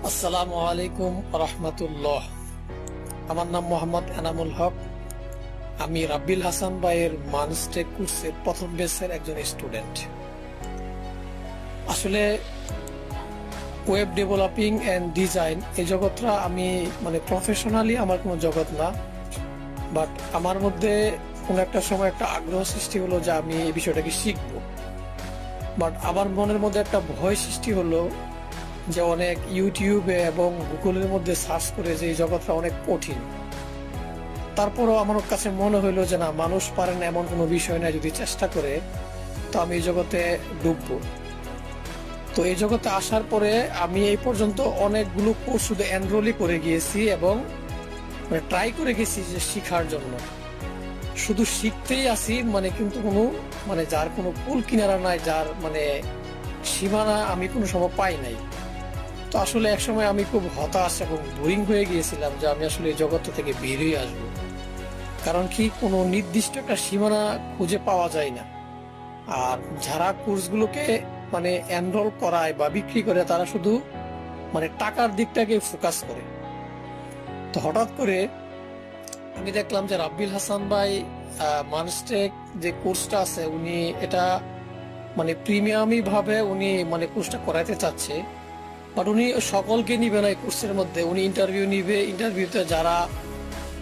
আসসালামু আলাইকুম রহমতুল্লাহ। আমার নাম মোহাম্মদ এনামুল হক। আমি রাব্বিল হাসান ভাইয়ের মানস্টেক কোর্সের প্রথম ব্যাচের একজন স্টুডেন্ট। আসলে ওয়েব ডেভেলপিং এন্ড ডিজাইন এই জগৎটা আমি প্রফেশনালি আমার কোনো জগৎ না, বাট আমার মধ্যে কোনো একটা সময় একটা আগ্রহ সৃষ্টি হলো যে আমি এই বিষয়টাকে শিখবো। বাট আমার মনের মধ্যে একটা ভয় সৃষ্টি হলো যে অনেক ইউটিউবে এবং গুগলের মধ্যে সার্চ করে যে এই জগৎটা অনেক কঠিন। তারপরও আমার কাছে মনে হইলো যে না, মানুষ পারে না এমন কোনো বিষয় না, যদি চেষ্টা করে তো আমি এই জগতে ডুববো। তো এই জগতে আসার পরে আমি এই পর্যন্ত অনেকগুলো কোর্স শুধু এনরোলই করে গিয়েছি এবং ট্রাই করে গেছি যে শিখার জন্য। শুধু শিখতেই আসি, কিন্তু কোনো যার কোনো কুল কিনারা নাই, যার সীমানা আমি কোনো সময় পাই নাই। তো আসলে একসময় আমি খুব হতাশ এবং বোরিং হয়ে গিয়েছিলাম যে আমি আসলে এই জগৎ থেকে বেরিয়ে আসবো। কারণ কি, কোনো নির্দিষ্ট একটা সীমানা খুঁজে পাওয়া যায় না। আর যারা কোর্সগুলোকে এনরোল করায় বা বিক্রি করে তারা শুধু টাকার দিকটাকে ফোকাস করে। তো হঠাৎ করে আমি দেখলাম যে রাব্বিল হাসান ভাই মানস্টেক যে কোর্সটা আছে, উনি এটা প্রিমিয়ামই ভাবে উনি কোর্সটা করাইতে চাচ্ছে। বাট উনি সকলকে নিবে না এই কোর্সের মধ্যে। উনি ইন্টারভিউ নিবে, ইন্টারভিউতে যারা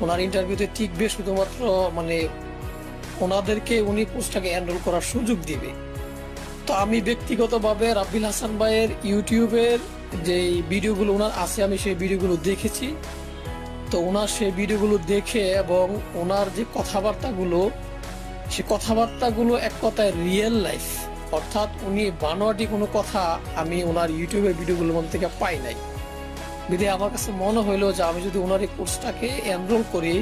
ওনার ইন্টারভিউতে টিকবে শুধুমাত্র ওনাদেরকে উনি কোর্সটাকে এনরোল করার সুযোগ দিবে। তো আমি ব্যক্তিগতভাবে রাব্বিল হাসান ভাইয়ের ইউটিউবের যে ভিডিওগুলো ওনার আছে, আমি সেই ভিডিওগুলো দেখেছি। তো ওনার সেই ভিডিওগুলো দেখে এবং ওনার যে কথাবার্তাগুলো, সে কথাবার্তাগুলো এক কথায় রিয়েল লাইফ, অর্থাৎ উনি বানোয়াটি কোনো কথা আমি ওনার ইউটিউবের ভিডিওগুলোর মধ্যে থেকে পাই নাই। বিধায় আমার কাছে মনে হইলো যে আমি যদি ওনার এই কোর্সটাকে এনরোল করি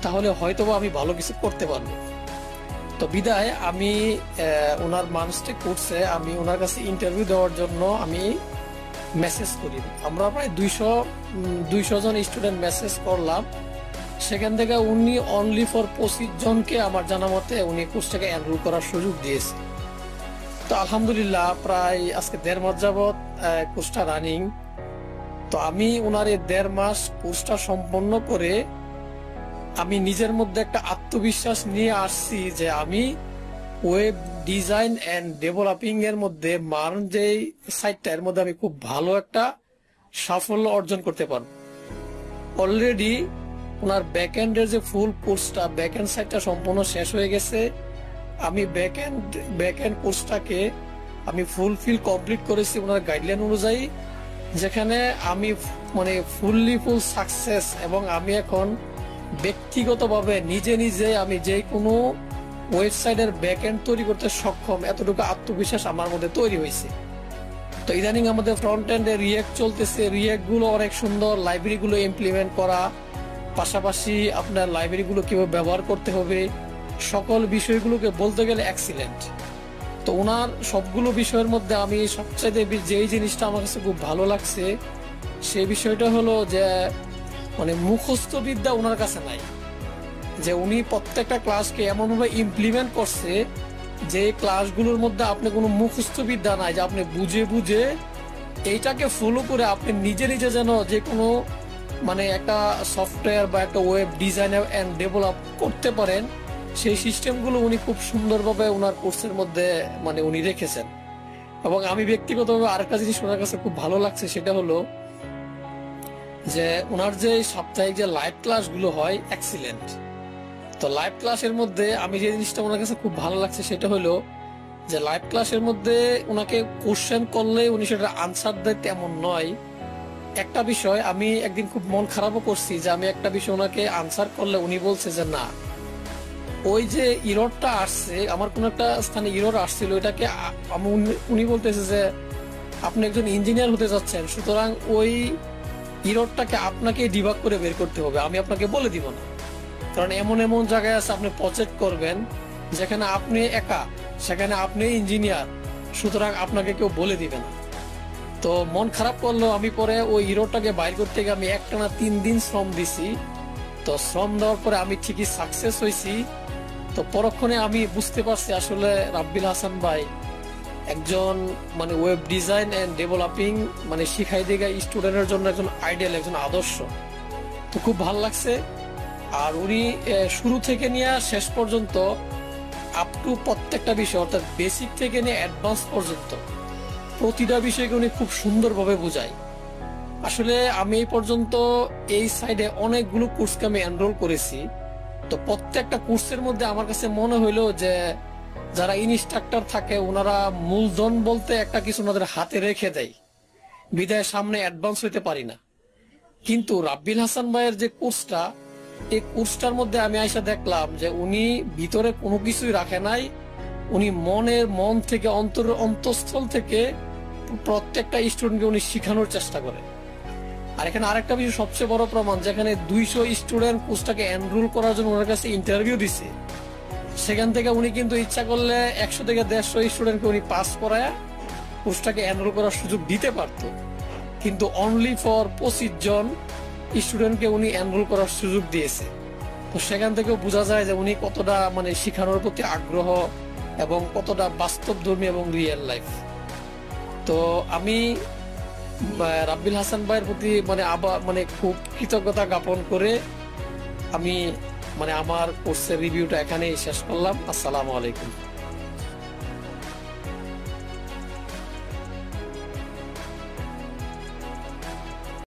তাহলে হয়তোবা আমি ভালো কিছু করতে পারবো। তো বিধায় আমি ওনার মানস্টেক কোর্সে আমি ওনার কাছে ইন্টারভিউ দেওয়ার জন্য আমি মেসেজ করি। আমরা প্রায় 200 জন স্টুডেন্ট মেসেজ করলাম। সেখান থেকে উনি অনলি ফর 25 জনকে আমার জানা মতে উনি কোর্সটাকে এনরোল করার সুযোগ দিয়েছে। তো আলহামদুলিল্লাহ প্রায় আজকে 1.5 মাস যাবৎ কোর্সটা রানিং। তো আমি ওনার এই 1.5 মাস কোর্সটা সম্পন্ন করে আমি নিজের মধ্যে একটা আত্মবিশ্বাস নিয়ে আসছি যে আমি ওয়েব ডিজাইন এন্ড ডেভেলপিং এর মধ্যে MERN যে সাইটটা, এর মধ্যে আমি খুব ভালো একটা সাফল্য অর্জন করতে পারবো। অলরেডি ওনার ব্যাকএন্ডের যে ফুল কোর্সটা, ব্যাকএন্ড সাইটটা সম্পূর্ণ শেষ হয়ে গেছে। আমি ব্যাকএন্ড কোর্সটাকে আমি ফুলফিল কমপ্লিট করেছি ওনার গাইডলাইন অনুযায়ী, যেখানে আমি ফুল সাকসেস। এবং আমি এখন ব্যক্তিগতভাবে নিজে আমি যে কোনো ওয়েবসাইটের ব্যাকএন্ড তৈরি করতে সক্ষম, এতটুকু আত্মবিশ্বাস আমার মধ্যে তৈরি হয়েছে। তো ইদানিং আমাদের ফ্রন্ট এন্ডে রিয়েক্ট চলতেছে, রিয়েক্ট গুলো অনেক সুন্দর, লাইব্রেরি গুলো ইমপ্লিমেন্ট করা, পাশাপাশি আপনার লাইব্রেরি গুলো কিভাবে ব্যবহার করতে হবে, সকল বিষয়গুলোকে বলতে গেলে এক্সিলেন্ট। তো ওনার সবগুলো বিষয়ের মধ্যে আমি সবচাইতে যেই জিনিসটা আমার কাছে খুব ভালো লাগছে সেই বিষয়টা হলো যে মুখস্থ বিদ্যা ওনার কাছে নাই। যে উনি প্রত্যেকটা ক্লাসকে এমনভাবে ইমপ্লিমেন্ট করছে যে ক্লাসগুলোর মধ্যে আপনি কোনো মুখস্থ বিদ্যা নাই, যে আপনি বুঝে এইটাকে ফলো করে আপনি নিজে যেন যে কোনো একটা সফটওয়্যার বা একটা ওয়েব ডিজাইন এন্ড ডেভেলপ করতে পারেন, সেই সিস্টেমগুলো উনি খুব সুন্দরভাবে ওনার কোর্সের মধ্যে উনি রেখেছেন। এবং আমি ব্যক্তিগতভাবে আরেকটা জিনিস ওনার কাছে খুব ভালো লাগছে, সেটা হলো যে ওনার যে সাপ্তাহিক যে লাইভ ক্লাসগুলো হয় এক্সিলেন্ট। তো লাইভ ক্লাসের মধ্যে আমি যে জিনিসটা ওনার কাছে খুব ভালো লাগছে সেটা হলো যে লাইভ ক্লাসের মধ্যে ওনাকে কোশ্চেন করলে উনি সেটা আনসার দেয় তেমন নয়। একটা বিষয় আমি একদিন খুব মন খারাপও করছি যে আমি একটা বিষয় ওনাকে আনসার করলে উনি বলছে যে না, ওই যে ইররটা আসছে, আমার কোন একটা স্থানে ইরর আসছিল, এটাকে উনি বলতেছে যে আপনি একজন ইঞ্জিনিয়ার হতে যাচ্ছেন, সুতরাং ওই ইররটাকে আপনাকে ডিবাগ করে বের করতে হবে, আমি আপনাকে বলে দিব না। কারণ এমন জায়গায় আছে আপনি প্রজেক্ট করবেন যেখানে আপনি একা, সেখানে আপনি ইঞ্জিনিয়ার, সুতরাং আপনাকে কেউ বলে দিবে না। তো মন খারাপ করলো, আমি পরে ওই ইররটাকে বাইর করতে গিয়ে আমি একটানা 3 দিন শ্রম দিছি। তো শ্রম দেওয়ার পরে আমি ঠিকই সাকসেস হয়েছি। তো পরক্ষণে আমি বুঝতে পারছি আসলে রাব্বিল হাসান ভাই একজন মানে ওয়েব ডিজাইন এন্ড ডেভেলপিং মানে শিখাই দিকে স্টুডেন্টের জন্য একজন আইডিয়াল, একজন আদর্শ। তো খুব ভালো লাগছে। আর উনি শুরু থেকে নিয়ে শেষ পর্যন্ত আপ টু প্রত্যেকটা বিষয়, অর্থাৎ বেসিক থেকে নিয়ে অ্যাডভান্স পর্যন্ত প্রতিটা বিষয়কে উনি খুব সুন্দরভাবে বোঝায়। আসলে আমি এই পর্যন্ত এই সাইডে অনেকগুলো কোর্সকে আমি এনরোল করেছি। তো প্রত্যেকটা কোর্সের মধ্যে আমার কাছে মনে হইলো যে যারা ইনস্ট্রাক্টর থাকে ওনারা মূলধন বলতে একটা কিছু ওনাদের হাতে রেখে দেয়, বিদায় সামনে অ্যাডভান্স হইতে পারি না। কিন্তু রাব্বিল হাসান ভাইয়ের যে কোর্সটা, এই কোর্সটার মধ্যে আমি আইসা দেখলাম যে উনি ভিতরে কোনো কিছুই রাখে নাই। উনি মন থেকে অন্তঃস্থল থেকে প্রত্যেকটা স্টুডেন্টকে উনি শিখানোর চেষ্টা করে। আর এখানে আরেকটা বিষয় সবচেয়ে বড় প্রমাণ, যেখানে 200 স্টুডেন্ট কোর্সটাকে এনরোল করার জন্য ওনার কাছে ইন্টারভিউ দিছে, সেখান থেকে উনি কিন্তু ইচ্ছা করলে 100 থেকে 150 স্টুডেন্টকে উনি পাস করায় কোর্সটাকে এনরোল করার সুযোগ দিতে পারতো। কিন্তু অনলি ফর 25 জন স্টুডেন্টকে উনি এনরোল করার সুযোগ দিয়েছে। তো সেখান থেকেও বোঝা যায় যে উনি কতটা মানে শিখানোর প্রতি আগ্রহ এবং কতটা বাস্তবধর্মী এবং রিয়েল লাইফ। তো আমি রাব্বিল হাসান ভাইয়ের প্রতি মানে আবার মানে খুব কৃতজ্ঞতা জ্ঞাপন করে আমি মানে আমার কোর্সের রিভিউটা এখানেই শেষ করলাম। আসসালামু আলাইকুম।